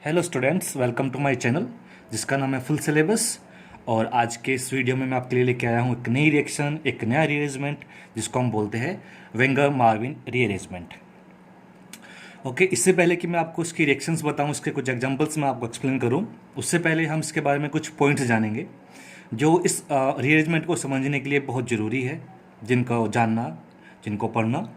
Hello students, welcome to my channel जिसका नाम है फुल सिलेबस। और आज के इस वीडियो में मैं आपके लिए लेके आया हूँ एक नई रिएक्शन, एक नया रीअरेंजमेंट जिसको हम बोलते हैं वेंगर मार्विन रीअरेंजमेंट। ओके, इससे पहले कि मैं आपको इसकी रिएक्शंस बताऊँ, इसके कुछ एग्जांपल्स मैं आपको एक्सप्लेन करूँ, उससे पहले हम इसके बारे में कुछ पॉइंट्स जानेंगे जो इस रीअरेंजमेंट को समझने के लिए बहुत ज़रूरी है, जिनको जानना, जिनको पढ़ना।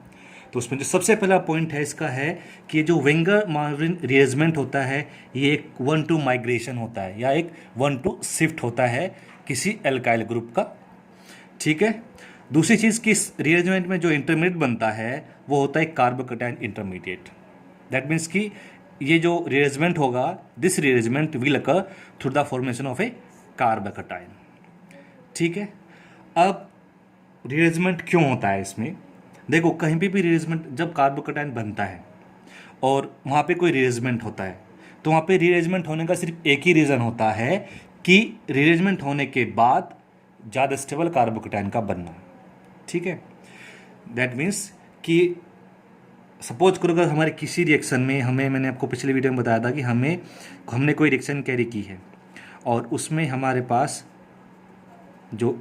तो उसमें जो सबसे पहला पॉइंट है इसका है कि ये जो वेंगर मार्विन रीअरेंजमेंट होता है ये एक 1-2 माइग्रेशन होता है या एक 1-2 शिफ्ट होता है किसी एल्काइल ग्रुप का। ठीक है। दूसरी चीज़ कि इस रीअरेंजमेंट में जो इंटरमीडिएट बनता है वो होता है कार्बोकैटायन इंटरमीडिएट। दैट मीन्स कि ये जो रीअरेंजमेंट होगा, this rearrangement will occur through the formation of A carbocation. ठीक है। अब रीअरेंजमेंट क्यों होता है इसमें? देखो, कहीं भी रीअरेंजमेंट जब कार्बोकैटायन बनता है और वहाँ पे कोई रीअरेंजमेंट होता है तो वहाँ पे रीअरेंजमेंट होने का सिर्फ एक ही रीज़न होता है कि रीअरेंजमेंट होने के बाद ज़्यादा स्टेबल कार्बोकैटायन का बनना। ठीक है। दैट मीन्स कि सपोज करो अगर हमारे किसी रिएक्शन में मैंने आपको पिछले वीडियो में बताया था कि हमने कोई रिएक्शन कैरी की है और उसमें हमारे पास जो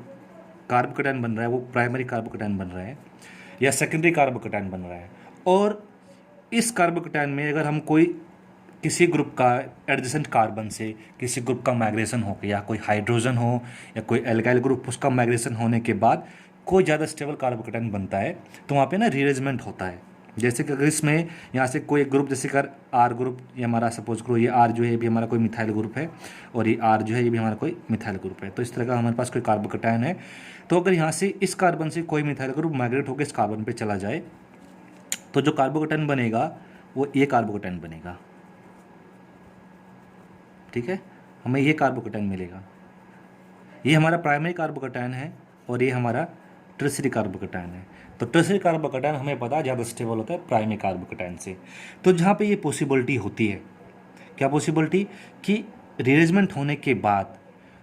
कार्बोकैटायन बन रहा है वो प्राइमरी कार्बोकैटायन बन रहा है या सेकेंडरी कार्बोकैटायन बन रहा है, और इस कार्बोकैटायन में अगर हम कोई किसी ग्रुप का एडजेसेंट कार्बन से किसी ग्रुप का माइग्रेशन हो गया, कोई हाइड्रोजन हो या कोई एल्काइल ग्रुप, उसका माइग्रेशन होने के बाद कोई ज़्यादा स्टेबल कार्बोकैटायन बनता है तो वहाँ पे ना रीअरेंजमेंट होता है। जैसे कि अगर इसमें यहाँ से कोई ग्रुप, जैसे कर आर ग्रुप, ये हमारा सपोज करो ये आर जो है ये भी हमारा कोई मिथाइल ग्रुप है और ये आर जो है ये भी हमारा कोई मिथाइल ग्रुप है, तो इस तरह का हमारे पास कोई कार्बोकैटायन है। तो अगर यहाँ से इस कार्बन से कोई मिथाइल ग्रुप माइग्रेट होकर इस कार्बन पे चला जाए तो जो कार्बोकैटायन बनेगा वो ये कार्बोकैटायन बनेगा। ठीक है, हमें ये कार्बोकैटायन मिलेगा। ये हमारा प्राइमरी कार्बोकैटायन है और ये हमारा टर्शियरी कार्बोकैटायन है। तो टर्शियरी कार्बोकैटायन हमें पता है ज़्यादा स्टेबल होता है प्राइमरी कार्बोकैटायन से। तो जहाँ पे ये पॉसिबिलिटी होती है, क्या पॉसिबिलिटी, कि रीअरेंजमेंट होने के बाद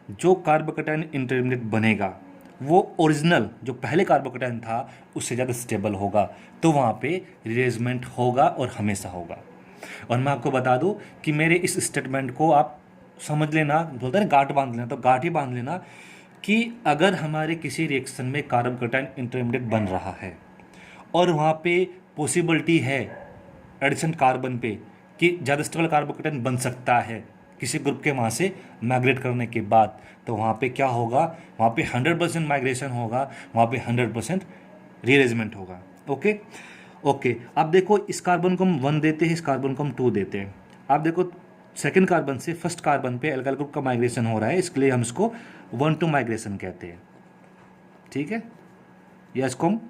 जो कार्बोकैटायन इंटरमीडिएट बनेगा वो ओरिजिनल जो पहले कार्बोकैटायन था उससे ज़्यादा स्टेबल होगा, तो वहाँ पे रीअरेंजमेंट होगा और हमेशा होगा। और मैं आपको बता दूं कि मेरे इस स्टेटमेंट को आप समझ लेना, बोलते हैं गांठ बांध लेना, तो गांठ ही बांध लेना कि अगर हमारे किसी रिएक्शन में कार्बोकैटायन इंटरमीडिएट बन रहा है और वहाँ पे पॉसिबिलिटी है एडिशन कार्बन पे कि ज़्यादा स्टेबल कार्बोकैटायन बन सकता है किसी ग्रुप के वहाँ से माइग्रेट करने के बाद, तो वहाँ पे क्या होगा, वहाँ पे 100% माइग्रेशन होगा, वहाँ पे 100% रीअरेंजमेंट होगा। Okay okay. अब देखो, इस कार्बन को हम 1 देते हैं, इस कार्बन को हम 2 देते हैं। आप देखो सेकंड कार्बन से फर्स्ट कार्बन पे एल्काइल ग्रुप का माइग्रेशन हो रहा है, इसके लिए हम इसको 1-2 माइग्रेशन कहते हैं। ठीक है, या इसको हम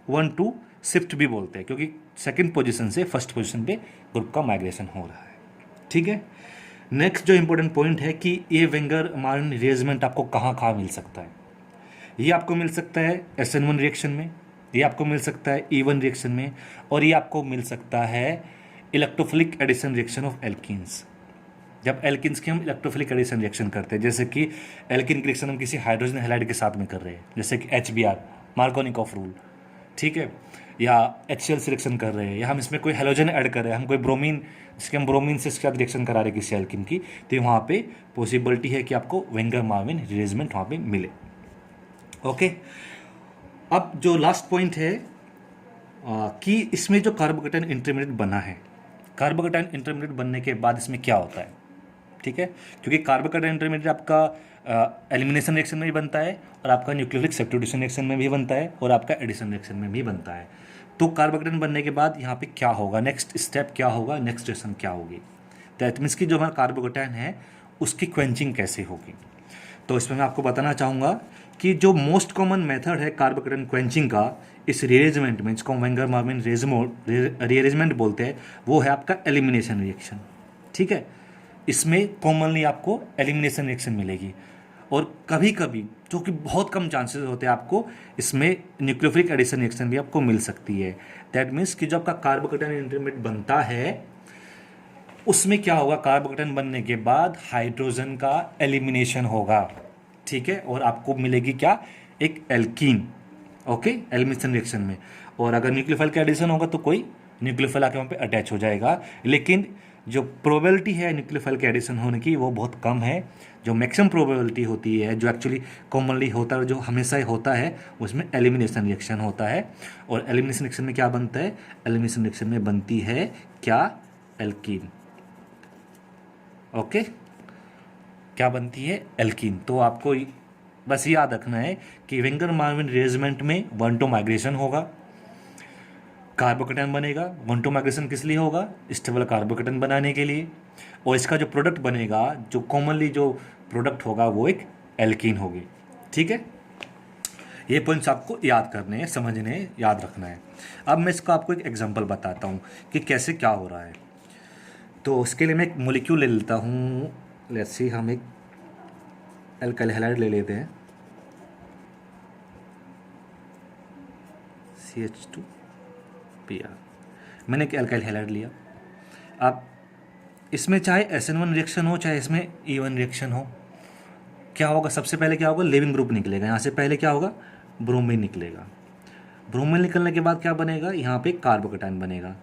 1-2 शिफ्ट भी बोलते हैं क्योंकि सेकंड पोजीशन से फर्स्ट पोजीशन पे ग्रुप का माइग्रेशन हो रहा है। ठीक है। नेक्स्ट जो इंपॉर्टेंट पॉइंट है कि ये वेंगर मार्विन रीअरेंजमेंट आपको कहाँ मिल सकता है। ये आपको मिल सकता है SN1 रिएक्शन में, ये आपको मिल सकता है E1 रिएक्शन में, और ये आपको मिल सकता है electrophilic addition reaction of alkenes. जब एल्किन्स की हम इलेक्ट्रोफिलिक एडिशन रिएक्शन करते हैं, जैसे कि एल्किन की रिएक्शन हम किसी हाइड्रोजन हैलाइड के साथ में कर रहे हैं, जैसे कि HBr, मार्कोनिकॉफ रूल। ठीक है, या HCl सिलेक्शन कर रहे हैं, या हम इसमें कोई हेलोजन ऐड कर रहे हैं, हम कोई ब्रोमीन, जिसके हम ब्रोमीन से इसके साथ रिएक्शन करा रहे हैं किसी एल्किन की, तो वहाँ पे पॉसिबिलिटी है कि आपको वेंगर मार्विन रीअरेंजमेंट वहाँ पे मिले। ओके। अब जो लास्ट पॉइंट है कि इसमें जो कार्बोकैटायन इंटरमीडिएट बना है, कार्बोकैटायन इंटरमीडिएट बनने के बाद इसमें क्या होता है। ठीक है, क्योंकि कार्बोकैटायन इंटरमीडिएट आपका एलिमिनेशन रिएक्शन में भी बनता है और आपका न्यूक्लियोफिलिक सब्स्टिट्यूशन रिएक्शन में भी बनता है और आपका एडिशन रिएक्शन में भी बनता है। तो कार्बोकैटायन बनने के बाद यहाँ पे क्या होगा, नेक्स्ट स्टेप क्या होगा, नेक्स्ट रिएक्शन क्या होगी। दैट मीन्स कि जो हमारा कार्बोकैटायन है उसकी क्वेंचिंग कैसे होगी। तो इसमें मैं आपको बताना चाहूँगा कि जो मोस्ट कॉमन मेथड है कार्बोकैटायन क्वेंचिंग का इस रीअरेंजमेंट में, जिसको वेंगर मार्विन रीअरेंजमेंट बोलते हैं, वो है आपका एलिमिनेशन रिएक्शन। ठीक है, इसमें कॉमनली आपको एलिमिनेशन रिएक्शन मिलेगी और कभी कभी, जो कि बहुत कम चांसेस होते हैं, आपको इसमें न्यूक्लियोफिलिक एडिशन रिएक्शन भी आपको मिल सकती है। दैट मीन्स कि जो आपका कार्बोकैटायन इंटरमीडिएट बनता है उसमें क्या होगा, कार्बोकैटायन बनने के बाद हाइड्रोजन का एलिमिनेशन होगा। ठीक है, और आपको मिलेगी क्या, एक एल्कीन। ओके, एलिमिनेशन रिएक्शन में। और अगर न्यूक्लियोफाइल का एडिशन होगा तो कोई न्यूक्लियोफाइल आके वहाँ पे अटैच हो जाएगा। लेकिन जो प्रोबेबिलिटी है न्यूक्लियोफाइल के एडिशन होने की वो बहुत कम है। जो मैक्सिमम प्रोबेबिलिटी होती है, जो एक्चुअली कॉमनली होता है, जो हमेशा ही होता है, उसमें एलिमिनेशन रिएक्शन होता है। और एलिमिनेशन रिएक्शन में क्या बनता है? एलिमिनेशन रिएक्शन में बनती है क्या? एल्कीन। ओके, क्या बनती है? एल्कीन। तो आपको बस याद रखना है कि वेंगर मार्विन रिअरेंजमेंट में 1-2 माइग्रेशन होगा, कार्बोकेटायन बनेगा। 1-2 माइग्रेशन किस लिए होगा? स्टेबल कार्बोकेटायन बनाने के लिए। और इसका जो प्रोडक्ट बनेगा, जो कॉमनली जो प्रोडक्ट होगा, वो एक एल्कीन होगी। ठीक है, ये पॉइंट्स आपको याद करने हैं, समझने हैं, याद रखना है। अब मैं इसका आपको एक एग्जांपल बताता हूँ कि कैसे क्या हो रहा है। तो उसके लिए मैं एक मोलिक्यूल ले लेता हूँ। लेट्स सी, हम एक एल्काइल हैलाइड ले लेते हैं, CH2Br। मैंने एक एल्काइल हैलाइड लिया। अब इसमें चाहे SN1 रिएक्शन हो, चाहे इसमें E1 रिएक्शन हो, क्या होगा? सबसे पहले क्या होगा? लिविंग ग्रुप निकलेगा। यहाँ से पहले क्या होगा? ब्रोमीन निकलेगा। ब्रोमीन निकलने के बाद क्या बनेगा? यहाँ पे कार्बोकेटायन बनेगा।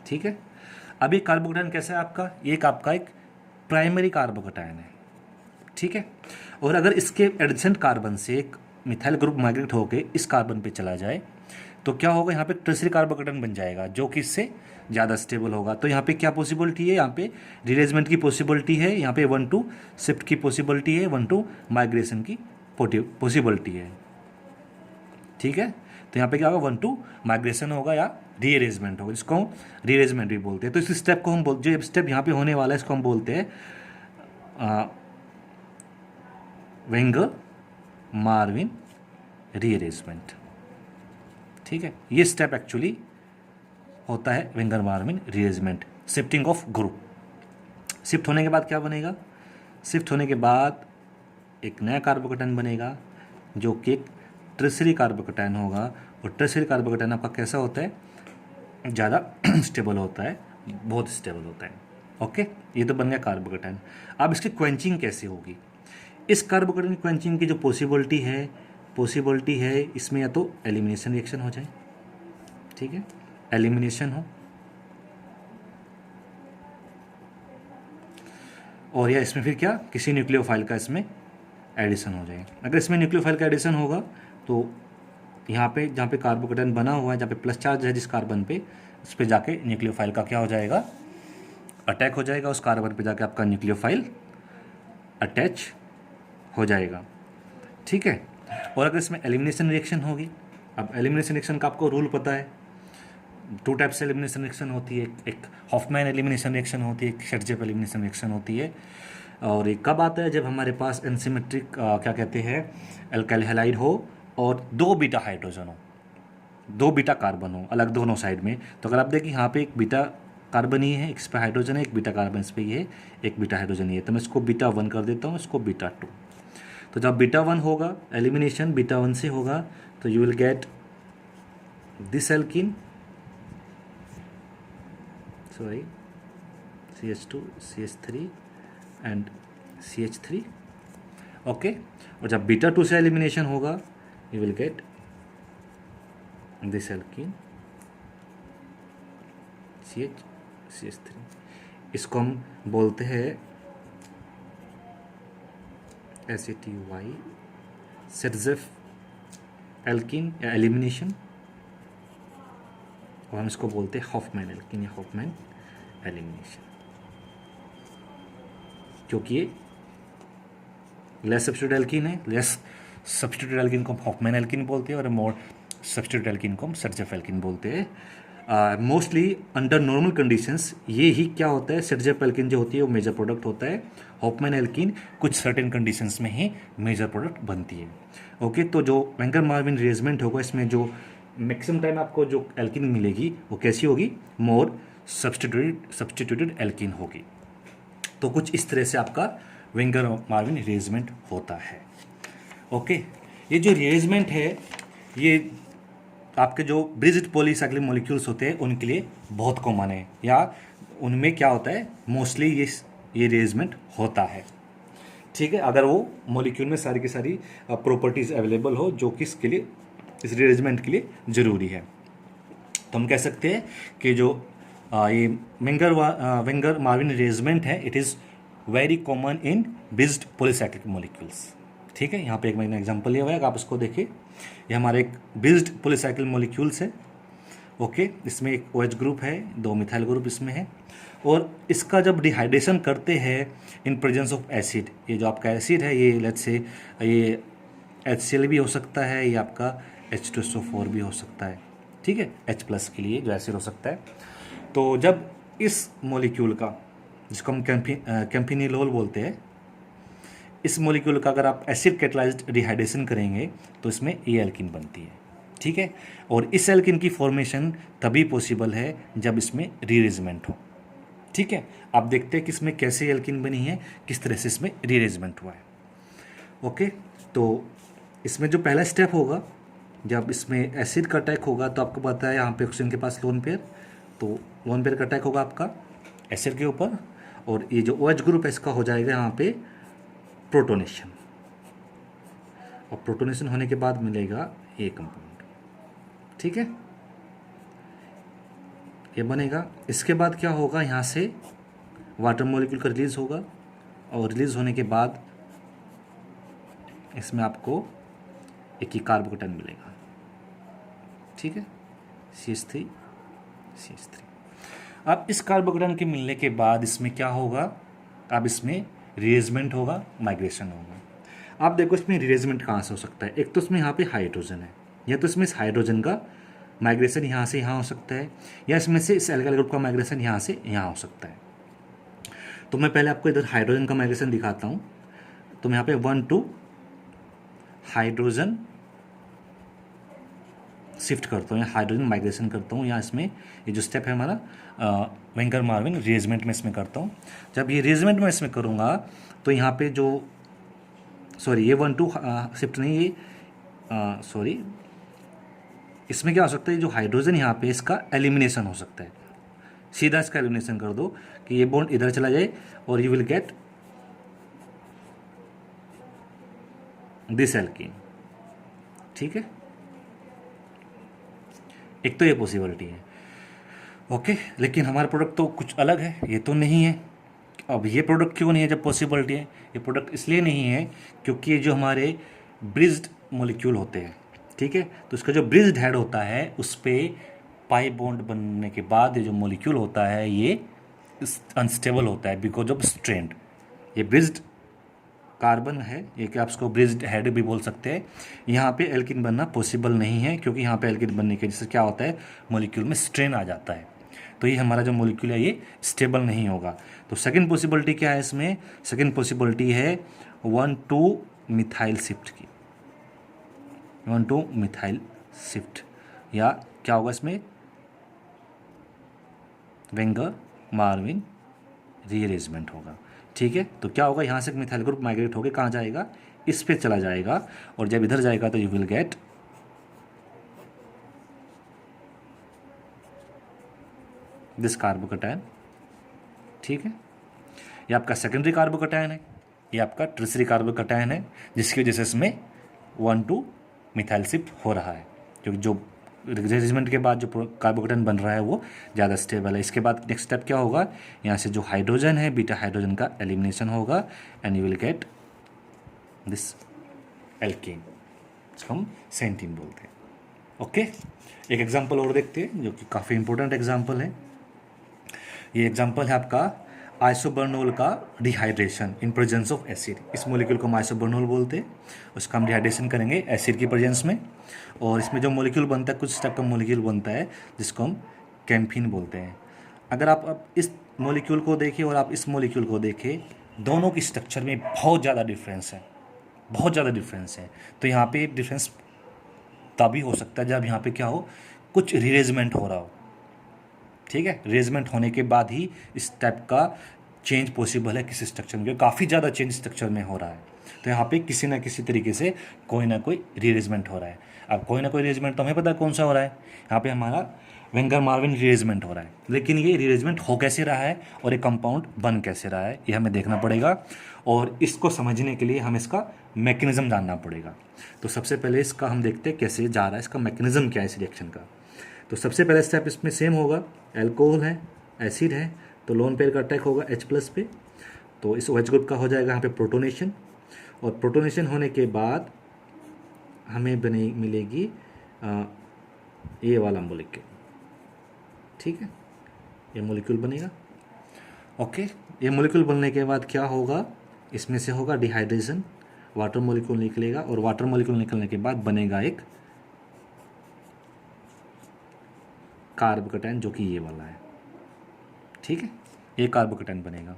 ठीक है, अब ये कार्बोकेटायन कैसा है आपका? ये आपका एक प्राइमरी कार्बोकेटायन है। ठीक है, और अगर इसके एडजेसेंट कार्बन से एक मिथाइल ग्रुप माइग्रेट होकर इस कार्बन पे चला जाए तो क्या होगा? यहाँ पे टर्शियरी कार्बोकेटायन बन जाएगा, जो कि इससे ज़्यादा स्टेबल होगा। तो यहाँ पे क्या पॉसिबिलिटी है? यहाँ पे रिअरेंजमेंट की पॉसिबिलिटी है, यहाँ पे 1-2 शिफ्ट की पॉसिबिलिटी है, 1-2 माइग्रेशन की पॉसिबिलिटी है। ठीक है, तो यहाँ पे क्या होगा? 1-2 माइग्रेशन होगा या रीअरेंजमेंट होगा, जिसको हम रीअरेंजमेंट भी बोलते हैं। तो इस स्टेप को हम जो स्टेप यहाँ पे होने वाला है, इसको हम बोलते हैं वेंगर मार्विन रीअरेंजमेंट। ठीक है, ये स्टेप एक्चुअली होता है Wenger Meerwein rearrangement, shifting of group. Shift होने के बाद क्या बनेगा? शिफ्ट होने के बाद एक नया कार्बोकेटायन बनेगा, जो कि एक टर्शियरी कार्बोकेटायन होगा। और टर्शियरी कार्बोकेटायन आपका कैसा होता है? ज़्यादा स्टेबल होता है, बहुत स्टेबल होता है। ओके, ये तो बन गया कार्बोकेटायन। अब इसकी क्वेंचिंग कैसे होगी? इस कार्बोकेटायन क्वेंचिंग की जो पॉसिबिलिटी है इसमें या तो एलिमिनेशन रिएक्शन हो जाए, ठीक है, एलिमिनेशन हो, और या इसमें फिर क्या, किसी न्यूक्लियोफाइल का इसमें एडिशन हो जाए। अगर इसमें न्यूक्लियोफाइल का एडिशन होगा तो यहाँ पे जहाँ पे कार्बोकेटायन बना हुआ है, जहाँ पे प्लस चार्ज है जिस कार्बन पे, उस पर जाके न्यूक्लियोफाइल का क्या हो जाएगा? अटैक हो जाएगा। उस कार्बन पे जाके आपका न्यूक्लियोफाइल अटैच हो जाएगा। ठीक है, और अगर इसमें एलिमिनेशन रिएक्शन होगी, अब एलिमिनेशन रिएक्शन का आपको रूल पता है, 2 टाइप से एलिमिनेशन रिएक्शन होती है। एक हॉफमैन एलिमिनेशन रिएक्शन होती है, एक शेरजेफ एलिमिनेशन रिएक्शन होती है। और ये कब आता है? जब हमारे पास एनसिमेट्रिक क्या कहते हैं, एल्काइल हैलाइड हो और 2 बीटा हाइड्रोजन हो, 2 बीटा कार्बन हो अलग दोनों साइड में। तो अगर आप देखिए यहाँ पे एक बीटा कार्बन ही है, इस पर हाइड्रोजन है, एक बीटा कार्बन इस पर ही है, एक बीटा हाइड्रोजन ही है, तो मैं इसको बीटा 1 कर देता हूँ, इसको बीटा 2। तो जब बीटा 1 होगा, एलिमिनेशन बीटा 1 से होगा, तो you will get this alkene, sorry CH2 CH3 and CH3। Okay, और जब बीटा 2 से एलिमिनेशन होगा, you will get this alkene CH3। इसको हम बोलते हैं ACTY, शेरजेफ एल्कीन या एलिमिनेशन, और हम इसको बोलते हैं हॉफमैन एल्कीन या हॉफमैन एलिमिनेशन, क्योंकि ये लेस सब्स्टिट्यूटेड एल्कीन है। लेस सब्स्टिट्यूटेड एल्कीन को हम हॉफमैन एल्कीन बोलते हैं, और मोर सब्स्टिट्यूटेड एल्कीन को हम शेरजेफ एल्कीन बोलते हैं। मोस्टली अंडर नॉर्मल कंडीशंस ये ही क्या होता है, शेरजेफ एल्कीन जो होती है वो मेजर प्रोडक्ट होता है। हॉफमैन एल्कीन कुछ सर्टेन कंडीशंस में ही मेजर प्रोडक्ट बनती है। ओके, तो जो वेंगर मार्विन रिअरेंजमेंट होगा, इसमें जो मैक्सिमम टाइम आपको जो एल्कीन मिलेगी वो कैसी होगी? मोर सब्स्टिट्यूटेड एल्कीन होगी। तो कुछ इस तरह से आपका वेंगर मार्विन रिअरेंजमेंट होता है। ओके, ये जो रिअरेंजमेंट है ये आपके जो ब्रिज्ड पॉलीसाइक्लिक मॉलिक्यूल्स होते हैं उनके लिए बहुत कॉमन है, या उनमें क्या होता है मोस्टली ये रिअरेंजमेंट होता है। ठीक है, अगर वो मॉलिक्यूल में सारी की सारी प्रॉपर्टीज़ अवेलेबल हो जो कि इसके लिए, इस रीअरेंजमेंट के लिए ज़रूरी है। तो हम कह सकते हैं कि जो ये वेंगर मार्विन रीअरेंजमेंट है, it is very common in bridged polycyclic molecules. ठीक है, यहाँ पे एक मैंने एग्जांपल लिया हुआ है, आप इसको देखिए, ये हमारे एक बिज्ड पॉलीसाइक्लिक मॉलिक्यूल्स है। ओके, इसमें एक OH ग्रुप है, 2 मिथाइल ग्रुप इसमें है, और इसका जब डिहाइड्रेशन करते हैं इन प्रेजेंस ऑफ एसिड, ये जो आपका एसिड है, ये लेट्स से ये HCl भी हो सकता है, ये आपका H2SO4 भी हो सकता है। ठीक है, H+ के लिए जो एसिड हो सकता है। तो जब इस मॉलिक्यूल का, जिसको हम कैम्फिनिलोल बोलते हैं, इस मॉलिक्यूल का अगर आप एसिड कैटलाइज्ड डिहाइड्रेशन करेंगे तो इसमें ये एल्कीन बनती है। ठीक है, और इस एल्कीन की फॉर्मेशन तभी पॉसिबल है जब इसमें रीअरेंजमेंट हो। ठीक है, आप देखते हैं कि इसमें कैसे एल्कीन बनी है, किस तरह से इसमें रीअरेंजमेंट हुआ है। ओके, तो इसमें जो पहला स्टेप होगा, जब इसमें एसिड का अटैक होगा, तो आपको पता है यहाँ पे ऑक्सीजन के पास लोन पेयर, तो लोन पेयर का अटैक होगा आपका एसिड के ऊपर, और ये जो OH ग्रुप है इसका हो जाएगा यहाँ पे प्रोटोनेशन, और प्रोटोनेशन होने के बाद मिलेगा ये कंपाउंड। ठीक है, ये बनेगा। इसके बाद क्या होगा, यहाँ से वाटर मॉलिक्यूल का रिलीज होगा, और रिलीज होने के बाद इसमें आपको एक ही कार्बोकेटाइन मिलेगा। ठीक है, CH3 CH3। अब इस कार्बोकेटाइन के मिलने के बाद इसमें क्या होगा, अब इसमें रीअरेंजमेंट होगा, माइग्रेशन होगा। आप देखो इसमें रीअरेंजमेंट कहाँ से हो सकता है, एक तो इसमें यहाँ पे हाइड्रोजन है, या तो इसमें इस हाइड्रोजन का माइग्रेशन यहाँ से यहाँ हो सकता है, या इसमें से इस एल्काइल ग्रुप का माइग्रेशन यहाँ से यहाँ हो सकता है। तो मैं पहले आपको इधर हाइड्रोजन का माइग्रेशन दिखाता हूँ। तो मैं यहाँ पे 1 2 हाइड्रोजन शिफ्ट करता हूँ, या हाइड्रोजन माइग्रेशन करता हूँ, या इसमें ये जो स्टेप है हमारा वेंगर मार्विन रीअरेंजमेंट में इसमें करता हूँ। जब ये रीअरेंजमेंट में इसमें करूँगा तो यहाँ पे जो ये 1 2 शिफ्ट नहीं, ये इसमें क्या हो सकता है, जो हाइड्रोजन यहाँ पे इसका एलिमिनेशन हो सकता है। सीधा इसका एलिमिनेशन कर दो कि ये बॉन्ड इधर चला जाए, और you will get this alkene. ठीक है, एक तो ये पॉसिबिलिटी है। ओके, लेकिन हमारा प्रोडक्ट तो कुछ अलग है, ये तो नहीं है। अब ये प्रोडक्ट क्यों नहीं है जब पॉसिबिलिटी है? ये प्रोडक्ट इसलिए नहीं है क्योंकि ये जो हमारे ब्रिज्ड मॉलिक्यूल होते हैं, ठीक है, तो इसका जो ब्रिज्ड हेड होता है उस पर पाई बॉन्ड बनने के बाद ये जो मॉलिक्यूल होता है ये अनस्टेबल होता है बिकॉज ऑफ स्ट्रेंड। ये ब्रिज्ड कार्बन है, ये कि आप इसको ब्रिज्ड हेड भी बोल सकते हैं। यहाँ पे एल्किन बनना पॉसिबल नहीं है क्योंकि यहाँ पे एल्किन बनने के जिससे क्या होता है, मॉलिक्यूल में स्ट्रेन आ जाता है, तो ये हमारा जो मॉलिक्यूल है ये स्टेबल नहीं होगा। तो सेकंड पॉसिबिलिटी क्या है इसमें? सेकंड पॉसिबिलिटी है 1,2 मिथाइल शिफ्ट की, 1,2 मिथाइल शिफ्ट, या क्या होगा इसमें वेंगर मार्विन रीअरेंजमेंट होगा। ठीक है, तो क्या होगा, यहाँ से मिथाइल ग्रुप माइग्रेट होकर कहाँ जाएगा, इस पे चला जाएगा, और जब इधर जाएगा तो you will get this carbocation. ठीक है, ये आपका सेकेंडरी कार्बोकेटायन है, ये आपका टर्शियरी कार्बोकेटायन है, जिसकी वजह से इसमें 1,2 मिथाइल शिफ्ट हो रहा है, क्योंकि जो रीअरेंजमेंट के बाद जो कार्बोकेटायन बन रहा है वो ज़्यादा स्टेबल है। इसके बाद नेक्स्ट स्टेप क्या होगा, यहाँ से जो हाइड्रोजन है बीटा हाइड्रोजन का एलिमिनेशन होगा, and you will get this alkene, जिसको हम सेंटीन बोलते हैं। ओके, एक एग्जांपल और देखते हैं जो कि काफ़ी इंपॉर्टेंट एग्जांपल है। ये एग्जांपल है आपका आइसोबर्नोल का dehydration in presence of acid. इस मॉलिक्यूल को हम आइसोबर्नोल बोलते हैं, उसका हम डिहाइड्रेशन करेंगे एसिड की प्रेजेंस में, और इसमें जो मॉलिक्यूल बनता है कुछ टाइप का मॉलिक्यूल बनता है जिसको हम कैम्फीन बोलते हैं। अगर आप अब इस मॉलिक्यूल को देखें और आप इस मॉलिक्यूल को देखें, दोनों की स्ट्रक्चर में बहुत ज़्यादा डिफरेंस है, बहुत ज़्यादा डिफरेंस है। तो यहाँ पे डिफरेंस तभी हो सकता है जब यहाँ पे क्या हो, कुछ रीअरेंजमेंट हो रहा हो। ठीक है, रीअरेंजमेंट होने के बाद ही इस टाइप का चेंज पॉसिबल है किसी स्ट्रक्चर में, काफ़ी ज़्यादा चेंज स्ट्रक्चर में हो रहा है, तो यहाँ पे किसी ना किसी तरीके से कोई ना कोई रीअरेंजमेंट हो रहा है। अब कोई ना कोई रीअरेंजमेंट तो हमें पता है कौन सा हो रहा है, यहाँ पे हमारा वेंगर मार्विन रीअरेंजमेंट हो रहा है, लेकिन ये रीअरेंजमेंट हो कैसे रहा है और ये कंपाउंड बन कैसे रहा है ये हमें देखना पड़ेगा, और इसको समझने के लिए हमें इसका मैकेनिज्म जानना पड़ेगा। तो सबसे पहले इसका हम देखते हैं कैसे जा रहा है, इसका मैकेनिज्म क्या है इस रिएक्शन का। तो सबसे पहला स्टेप इसमें सेम होगा, एल्कोहल है, एसिड है, तो लोन पेयर का अटैक होगा H+ पे, तो इस OH ग्रुप का हो जाएगा यहाँ पे प्रोटोनेशन, और प्रोटोनेशन होने के बाद हमें मिलेगी ये वाला मॉलिक्यूल, ठीक है, ये मॉलिक्यूल बनेगा। ओके, ये मॉलिक्यूल बनने के बाद क्या होगा, इसमें से होगा डिहाइड्रेशन, वाटर मॉलिक्यूल निकलेगा, और वाटर मॉलिक्यूल निकलने के बाद बनेगा एक कार्बोकैटायन जो कि ये वाला है, ठीक है, ये कार्बोकैटायन बनेगा।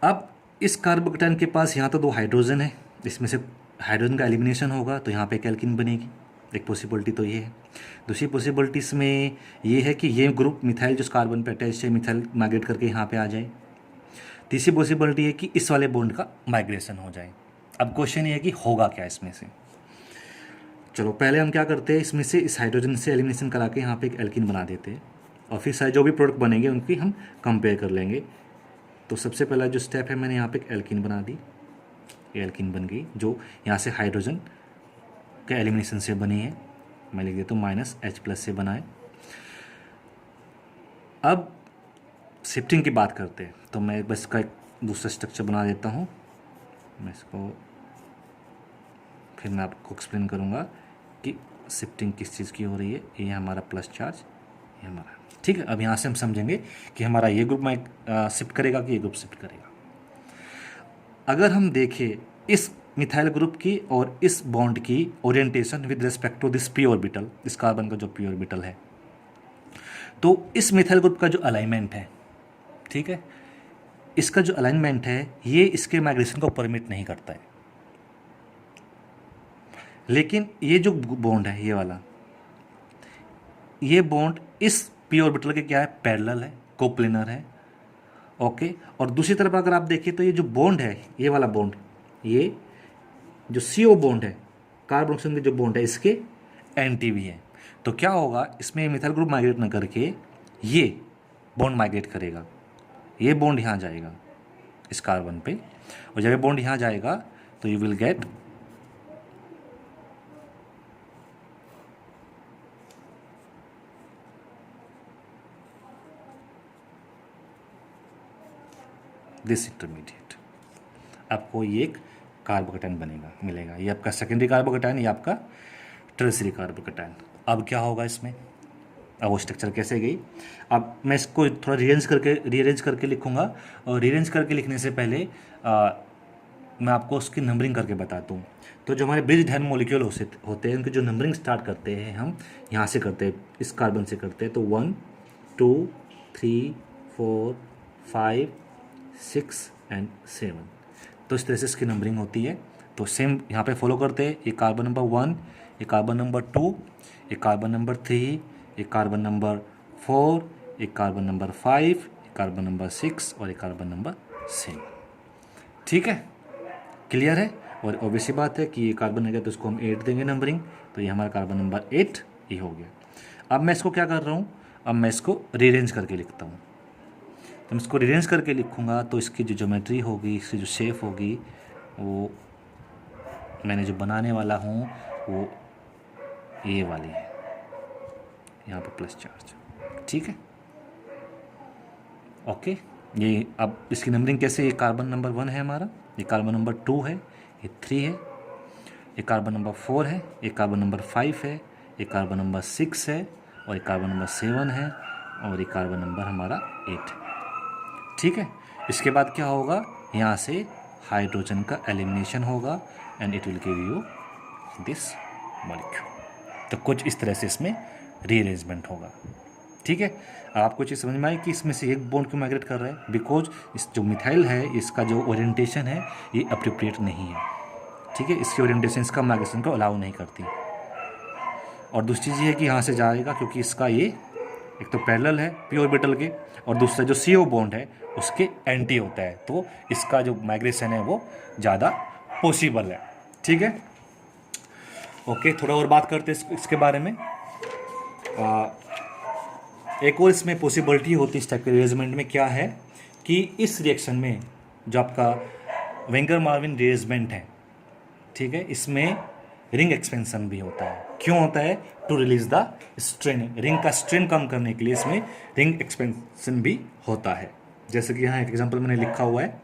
अब इस कार्बोकैटायन के पास यहाँ तो 2 हाइड्रोजन है, इसमें से हाइड्रोजन का एलिमिनेशन होगा तो यहाँ पे एक एल्कीन बनेगी, एक पॉसिबिलिटी तो ये है। दूसरी पॉसिबिलिटीज़ में ये है कि ये ग्रुप मिथाइल जो कार्बन पे अटैच है, मिथाइल माइग्रेट करके यहाँ पे आ जाए। तीसरी पॉसिबिलिटी है कि इस वाले बॉन्ड का माइग्रेशन हो जाए। अब क्वेश्चन ये है कि होगा क्या इसमें से। चलो पहले हम क्या करते हैं, इसमें से इस हाइड्रोजन से एलिमिनेशन करा के यहाँ पे एक एल्कीन बना देते हैं, और फिर सारे जो भी प्रोडक्ट बनेंगे उनकी हम कंपेयर कर लेंगे। तो सबसे पहला जो स्टेप है, मैंने यहाँ पे एक एल्कीन बना दी, ये एल्कीन बन गई जो यहाँ से हाइड्रोजन के एलिमिनेशन से बनी है, मैं लिख देता हूँ -H+ से बना है। अब शिफ्टिंग की बात करते हैं, तो मैं बस इसका एक दूसरा स्ट्रक्चर बना देता हूँ, मैं इसको फिर मैं आपको एक्सप्लेन करूँगा कि शिफ्टिंग किस चीज़ की हो रही है। ये हमारा प्लस चार्ज, ये हमारा, ठीक है। अब यहाँ से हम समझेंगे कि हमारा ये ग्रुप में शिफ्ट करेगा कि ये ग्रुप शिफ्ट करेगा। अगर हम देखें इस मिथाइल ग्रुप की और इस बॉन्ड की orientation with respect to this p orbital, इस कार्बन का जो पी ऑर्बिटल है, तो इस मिथाइल ग्रुप का जो अलाइनमेंट है, ठीक है, इसका जो अलाइनमेंट है ये इसके माइग्रेशन को परमिट नहीं करता है, लेकिन ये जो बॉन्ड है ये वाला, ये बॉन्ड इस पी ऑर्बिटल के क्या है, पैरेलल है, कोप्लेनर है, ओके। और दूसरी तरफ अगर आप देखें तो ये जो बॉन्ड है, ये वाला बॉन्ड, ये जो CO बॉन्ड है, कार्बन ऑक्सीजन के जो बॉन्ड है, इसके एंटी भी है। तो क्या होगा, इसमें मिथाइल ग्रुप माइग्रेट ना करके ये बॉन्ड माइग्रेट करेगा, ये बॉन्ड यहाँ जाएगा इस कार्बन पे, और जब ये बॉन्ड यहाँ जाएगा तो you will get this intermediate, आपको ये एक कार्बोकैटायन बनेगा, मिलेगा। ये आपका सेकेंडरी कार्बोकैटायन, ये आपका टर्शियरी कार्बोकैटायन। अब क्या होगा इसमें, अब वो स्ट्रक्चर कैसे गई, अब मैं इसको थोड़ा रीअरेंज करके लिखूँगा, और रीअरेंज करके लिखने से पहले मैं आपको उसकी नंबरिंग करके बताता हूँ। तो जो हमारे ब्रिज हैंड मॉलिक्यूल होते हैं, उनकी जो नंबरिंग स्टार्ट करते हैं हम यहाँ से करते हैं, इस कार्बन से करते हैं। तो 1 2 3 4 5 6 एंड 7, तो इस तरह से इसकी नंबरिंग होती है। तो सेम यहाँ पे फॉलो करते हैं, ये कार्बन नंबर 1, ये कार्बन नंबर 2, ये कार्बन नंबर 3, ये कार्बन नंबर 4, एक कार्बन नंबर 5, एक कार्बन नंबर 6 और एक कार्बन नंबर 7, ठीक है, क्लियर है। और ऑब्वियसली बात है कि ये कार्बन है तो इसको हम 8 देंगे नंबरिंग, तो ये हमारा कार्बन नंबर 8 ये हो गया। अब मैं इसको क्या कर रहा हूँ, अब मैं इसको रीअरेंज करके लिखता हूँ। तो मैं इसको रीअरेंज करके लिखूँगा तो इसकी जो ज्योमेट्री होगी, इसकी जो शेप होगी, वो मैंने जो बनाने वाला हूँ वो ये वाली है, यहाँ पे प्लस चार्ज, ठीक है, ओके। ये अब इसकी नंबरिंग कैसे, ये कार्बन नंबर 1 है हमारा, ये कार्बन नंबर 2 है, ये 3 है, ये कार्बन नंबर 4 है, ये कार्बन नंबर 5 है, ये कार्बन नंबर 6 है, और ये कार्बन नंबर 7 है, और ये कार्बन नंबर हमारा 8 है, ठीक है। इसके बाद क्या होगा, यहाँ से हाइड्रोजन का एलिमिनेशन होगा and it will give you this molecule. तो कुछ इस तरह से इसमें रीअरेंजमेंट होगा, ठीक है। अब आपको चीज़ समझ में आई कि इसमें से एक बॉन्ड क्यों माइग्रेट कर रहा है, बिकॉज इस जो मिथाइल है इसका जो ओरिएंटेशन है ये अप्रोप्रिएट नहीं है, ठीक है, इसकी ओरिएंटेशन इसका माइग्रेशन को अलाउ नहीं करती। और दूसरी चीज़ है कि यहाँ से जाएगा क्योंकि इसका ये एक तो पैरेलल है पी ऑर्बिटल के, और दूसरा जो CO बॉन्ड है उसके एंटी होता है, तो इसका जो माइग्रेशन है वो ज़्यादा पॉसिबल है। ठीक है, ओके, थोड़ा और बात करते हैं इसके बारे में। एक और इसमें पॉसिबिलिटी होती है इस टाइप के रिअरेंजमेंट में, क्या है कि इस रिएक्शन में जो आपका वेंगर मार्विन रिअरेंजमेंट है, ठीक है, इसमें रिंग एक्सपेंशन भी होता है। क्यों होता है? To release the strain, ring का स्ट्रेन कम करने के लिए इसमें रिंग एक्सपेंशन भी होता है। जैसे कि यहाँ एक एग्जांपल मैंने लिखा हुआ है,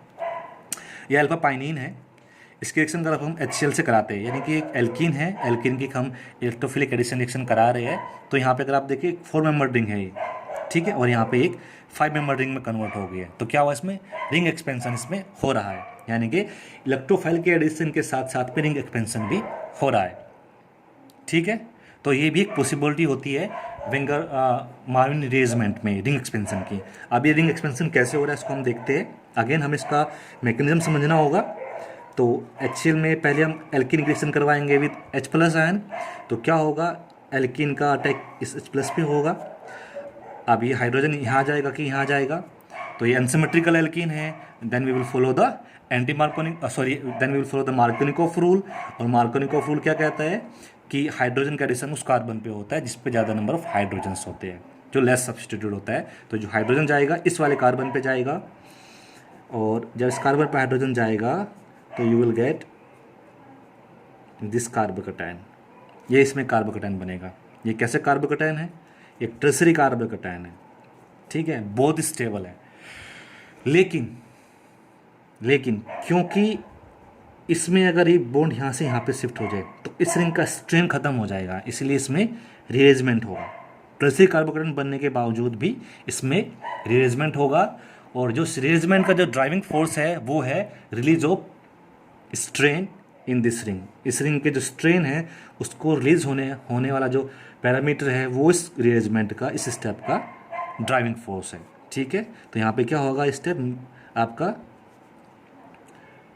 यह अल्फा पाइनिन है, इसके रिएक्शन अगर हम HCl से कराते हैं, यानी कि एक एल्कीन है, एल्कीन की हम इलेक्ट्रोफिलिक एडिशन रिएक्शन करा रहे हैं, तो यहाँ पे अगर आप देखिए 4 मेंबर रिंग है ये, ठीक है, और यहाँ पे एक 5 मेंबर रिंग में कन्वर्ट हो गई है, तो क्या हुआ इसमें रिंग एक्सपेंशन इसमें हो रहा है, यानी कि इलेक्ट्रोफाइल के एडिशन के साथ साथ में रिंग एक्सपेंशन भी हो रहा है। ठीक है, तो ये भी एक पॉसिबिलिटी होती है वेंगर मार्विन रिअरेंजमेंट में रिंग एक्सपेंशन की। अब ये रिंग एक्सपेंशन कैसे हो रहा है इसको हम देखते हैं। अगेन हमें इसका मैकेनिज्म समझना होगा। तो HCl में पहले हम एल्कीन रिएक्शन करवाएंगे विद H+ आयन, तो क्या होगा, एल्कीन का अटैक इस H+ पे होगा। अब ये हाइड्रोजन यहाँ जाएगा कि यहाँ जाएगा, तो ये अनसिमेट्रिकल एल्कीन है, then we will follow the then we will follow the Markovnikov rule. और मार्कोनिकोफ रूल क्या कहता है कि हाइड्रोजन का एडिशन उस कार्बन पे होता है जिस पे ज़्यादा नंबर ऑफ हाइड्रोजन्स होते हैं, जो लेस सब्स्टिट्यूट होता है। तो जो हाइड्रोजन जाएगा इस वाले कार्बन पे जाएगा, और जब इस कार्बन पे हाइड्रोजन जाएगा तो you will get this carbocation, ये इसमें कार्बोकैटायन बनेगा। ये कैसे कार्बोकैटायन है? ये टर्सरी कार्बोकैटायन है, ठीक है, बहुत स्टेबल है। लेकिन क्योंकि इसमें अगर ये बॉन्ड यहाँ से यहाँ पे शिफ्ट हो जाए तो इस रिंग का स्ट्रेन खत्म हो जाएगा, इसलिए इसमें रिअरेंजमेंट होगा। टर्सरी कार्बोकैटायन बनने के बावजूद भी इसमें रिअरेंजमेंट होगा, और जो रिअरेंजमेंट का जो ड्राइविंग फोर्स है वो है release of strain in this ring. इस रिंग के जो स्ट्रेन है उसको रिलीज होने वाला जो पैरामीटर है वो इस रिअरेंजमेंट का, इस स्टेप का ड्राइविंग फोर्स है। ठीक है, तो यहाँ पे क्या होगा, स्टेप आपका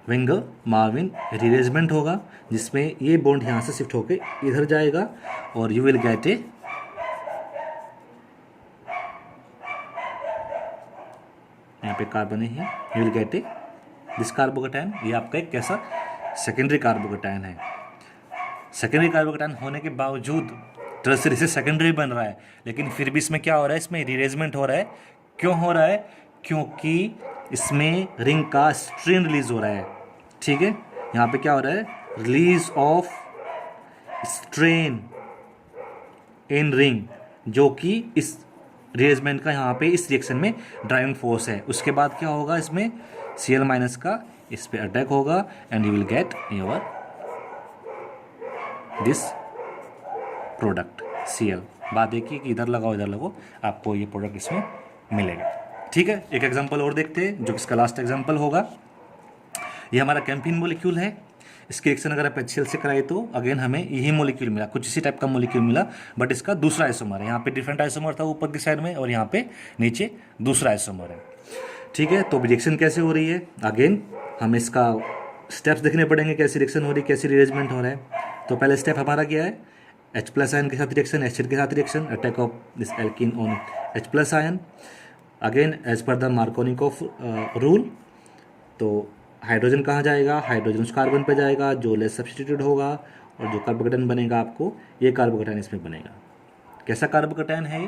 वेंगर मार्विन रिअरेंजमेंट होगा, जिसमें ये बॉन्ड यहाँ से शिफ्ट होके इधर जाएगा, और यू विल गेट ए यहाँ पे कार्बन है, you will get A this carbocation. ये आपका एक कैसा सेकेंडरी कार्बोकैटायन है। सेकेंडरी कार्बोकैटायन होने के बावजूद टर्सरी से सेकेंडरी बन रहा है, लेकिन फिर भी इसमें क्या हो रहा है, इसमें रिअरेंजमेंट हो रहा है। क्यों हो रहा है? क्योंकि इसमें रिंग का स्ट्रेन रिलीज हो रहा है। ठीक है, यहाँ पे क्या हो रहा है, release of strain in ring, जो कि इस रिअरेंजमेंट का यहाँ पे इस रिएक्शन में ड्राइविंग फोर्स है। उसके बाद क्या होगा, इसमें Cl- का इस पे अटैक होगा, and you will get your this product Cl। बात एक ही कि इधर लगाओ इधर लगाओ, आपको ये प्रोडक्ट इसमें मिलेगा। ठीक है, एक एग्जांपल और देखते हैं जो इसका लास्ट एग्जांपल होगा। ये हमारा कैम्फीन मॉलिक्यूल है। इसकी रिएक्शन अगर आप HCl से कराए तो अगेन हमें यही मॉलिक्यूल मिला, कुछ इसी टाइप का मॉलिक्यूल मिला, बट इसका दूसरा आइसोमर है। यहाँ पे डिफरेंट आइसोमर था ऊपर की साइड में, और यहाँ पे नीचे दूसरा आइसोमर है। ठीक है, तो रिएक्शन कैसे हो रही है, अगेन हमें इसका स्टेप्स देखने पड़ेंगे, कैसी रिएक्शन हो रही है, कैसी रिअरेंजमेंट हो रहा है। तो पहले स्टेप हमारा क्या है, H+ आयन के साथ रिएक्शन, HCl के साथ reaction, attack of this alkene on H+ ion. Again as per the Markovnikov rule, तो हाइड्रोजन कहाँ जाएगा, हाइड्रोजन उस कार्बन पे जाएगा जो लेस सब्स्टिट्यूट होगा, और जो कार्बोकैटायन बनेगा आपको, ये कार्बोकैटायन इसमें बनेगा। कैसा कार्बोकैटायन है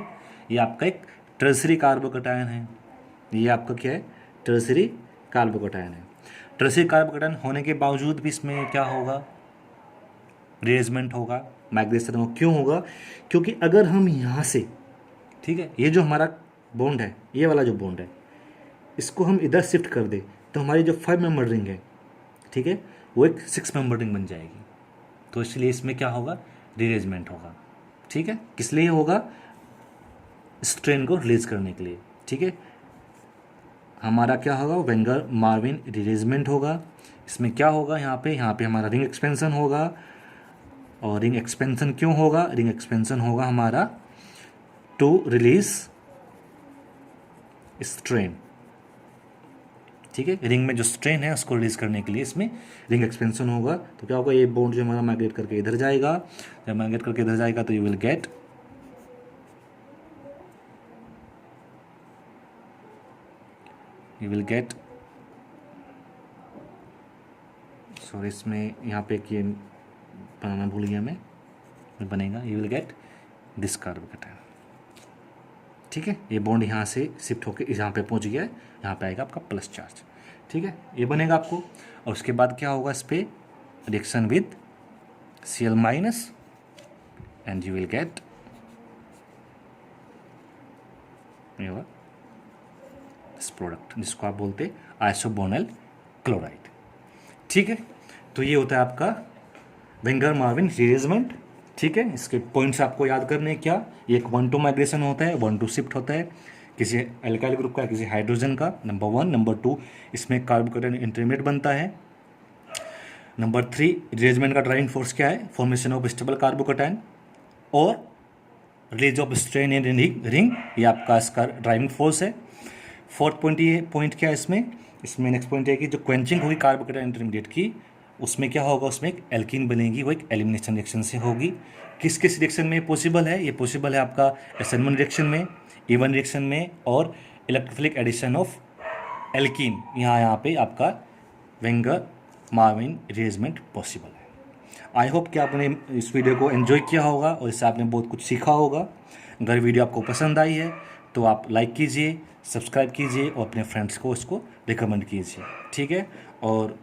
ये आपका एक टर्सरी कार्बोकैटायन है। ये आपका क्या है, टर्सरी कार्बोकैटायन है। टर्सरी कार्बोकैटायन होने के बावजूद भी इसमें क्या होगा, रिअरेंजमेंट होगा, माइग्रेशन होगा। क्यों होगा? क्योंकि अगर हम यहाँ से, ठीक है, ये जो हमारा बॉन्ड है, ये वाला जो बॉन्ड है, इसको हम इधर शिफ्ट कर दे तो हमारी जो 5 मेंबर रिंग है, ठीक है, वो एक 6 मेंबर रिंग बन जाएगी। तो इसलिए इसमें क्या होगा, रिअरेंजमेंट होगा। ठीक है, किस लिए होगा, स्ट्रेन को रिलीज करने के लिए। ठीक है, हमारा क्या होगा, वेंगर मार्विन रिअरेंजमेंट होगा। इसमें क्या होगा, यहाँ पे हमारा रिंग एक्सपेंशन होगा। और रिंग एक्सपेंशन क्यों होगा, रिंग एक्सपेंशन होगा हमारा टू रिलीज स्ट्रेन। ठीक है, रिंग में जो स्ट्रेन है उसको रिलीज करने के लिए इसमें रिंग एक्सपेंशन होगा। तो क्या होगा, ये बॉन्ड जो हमारा माइग्रेट करके इधर जाएगा, जब माइग्रेट करके इधर जाएगा तो you will get you will get, sorry इसमें यहाँ पे कि बनाना भूल गया मैं, बनेगा you will get this carbocation. ठीक है, ये बॉन्ड यहाँ से शिफ्ट होकर यहाँ पे पहुँच गया है, यहाँ पे आएगा आपका प्लस चार्ज। ठीक है, ये बनेगा आपको। और उसके बाद क्या होगा, इस पर reaction with Cl minus and you will get this product, जिसको आप बोलते हैं आइसोबोनल क्लोराइड। ठीक है, तो ये होता है आपका वेंगर मार्विन रीअरेंजमेंट। ठीक है, इसके पॉइंट्स आपको याद करने हैं क्या, एक 1-2 माइग्रेशन होता है, 1-2 शिफ्ट होता है किसी एल्काइल ग्रुप का, किसी हाइड्रोजन का, नंबर 1। नंबर 2, इसमें कार्बोकेटायन इंटरमीडिएट बनता है। नंबर 3, रीअरेंजमेंट का ड्राइविंग फोर्स क्या है, फॉर्मेशन ऑफ स्टेबल कार्बोकेटायन और release of strain in ring, ये आपका इसका ड्राइविंग फोर्स है। 4th पॉइंट, ये पॉइंट क्या है इसमें नेक्स्ट पॉइंट है कि जो क्वेंचिंग होगी कार्बोकेटायन इंटरमीडिएट की, उसमें क्या होगा, उसमें एक एल्कीन बनेगी, वो एक एलिमिनेशन रिएक्शन से होगी। किस किस रिएक्शन में पॉसिबल है, ये पॉसिबल है आपका SN1 रिएक्शन में, E1 रिएक्शन में, और इलेक्ट्रोफिलिक एडिशन ऑफ एल्कीन, यहाँ पे आपका वेंगर मार्विन रीअरेंजमेंट पॉसिबल है। आई होप कि आपने इस वीडियो को एंजॉय किया होगा और इससे आपने बहुत कुछ सीखा होगा। अगर वीडियो आपको पसंद आई है तो आप लाइक कीजिए, सब्सक्राइब कीजिए और अपने फ्रेंड्स को इसको रिकमेंड कीजिए। ठीक है, और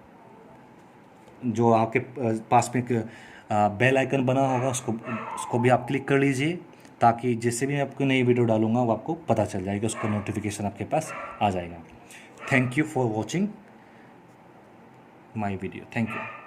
जो आपके पास में बेल आइकन बना होगा उसको भी आप क्लिक कर लीजिए, ताकि जैसे भी मैं आपको नई वीडियो डालूंगा वो आपको पता चल जाएगा, उसका नोटिफिकेशन आपके पास आ जाएगा। Thank you for watching my video, thank you.